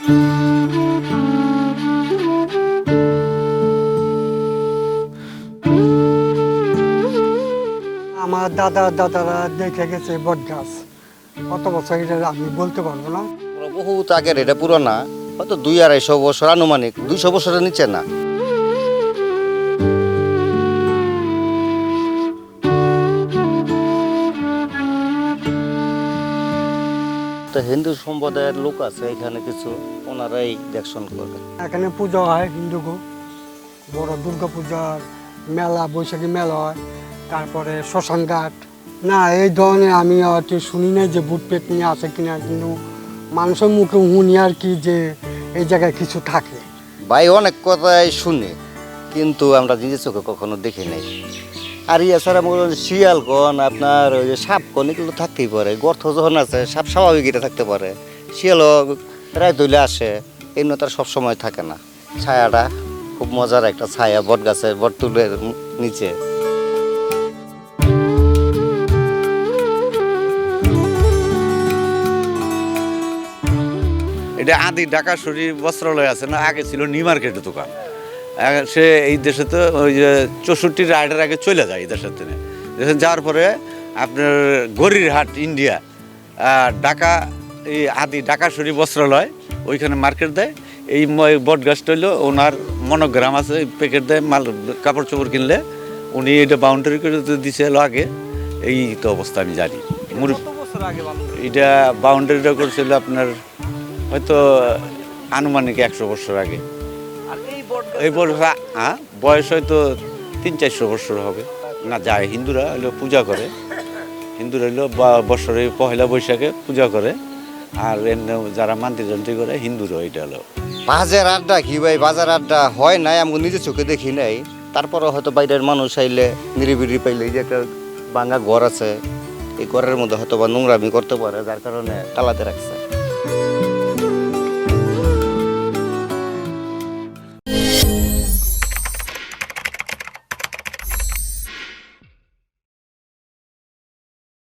আমার দাদারা দেখে গেছে বট গাছ, কত বছর এটা আমি বলতে পারবো না। বহুত আগের, এটা পুরোনা, হয়তো 200-250 বছর, আনুমানিক 200 বছরের নিচে না। তো হিন্দু সম্প্রদায়ের লোক আছে এখানে কিছু, ওনারাই দেখশন করবে। এখানে পূজা হয় হিন্দুগো, বড় দুর্গা পূজার মেলা, বৈশাখী মেলা হয়, তারপরে শ্মশান ঘাট। না, এই ধরনের আমি হয়তো শুনি না যে ভূত পেট নিয়ে আছে কিনা, কিন্তু মানুষের মুখে শুনি আর কি যে এই জায়গায় কিছু থাকে। ভাই অনেক কথাই শুনে, কিন্তু আমরা নিজের চোখে কখনো দেখি নাই। আর এছাড়া শিয়াল কন, আপনার ওই যে সাপ কন, এগুলো থাকতেই পারে। গর্ত যখন আছে, সাপ স্বাভাবিক এটা থাকতে পারে। শিয়ালও রায় দইলে আসে, এমনি তার সবসময় থাকে না। ছায়াটা খুব মজার একটা ছায়া, বট গাছের বট তুলের নিচে। এটা আদি ঢাকা শরীর বস্ত্রালয় আছে না, আগে ছিল নিউ মার্কেটের দোকান। সে এই দেশে তো ওই যে 64 রাইডের আগে চলে যায় এই দেশের থেকে। দেশে যাওয়ার পরে আপনার গড়িরহাট ইন্ডিয়া, ঢাকা, এই আদি ঢাকা শরীর বস্ত্রালয়, ওইখানে মার্কেট দেয়। এই বট গাছটা হইলো ওনার মনোগ্রাম আছে, প্যাকেট দেয় মাল, কাপড় চোপড় কিনলে উনি এটা বাউন্ডারি করে দিছে আগে। এই তো অবস্থা আমি জানি। এটা বাউন্ডারিটা করেছিল আপনার হয়তো আনুমানিক 100 বছর আগে। এই বয়স হয়তো 300-400 বছর হবে। না যায়, হিন্দুরা হলো পূজা করে, হিন্দুরা হলো বছরে পহেলা বৈশাখে পূজা করে। আর এমনি যারা মান্তি জন্তি করে হিন্দুরা, এটা হলো বাজার আড্ডা কি ভাই, বাজার আড্ডা হয় নাই, আমি নিজের চোখে দেখি নাই। তারপরে হয়তো বাইরের মানুষ আইলে নিরিবিলি পাইলে, এই যে একটা ভাঙা ঘর আছে, এই ঘরের মধ্যে হয়তো বা নোংরামি করতে পারে, যার কারণে তালাতে রাখছে।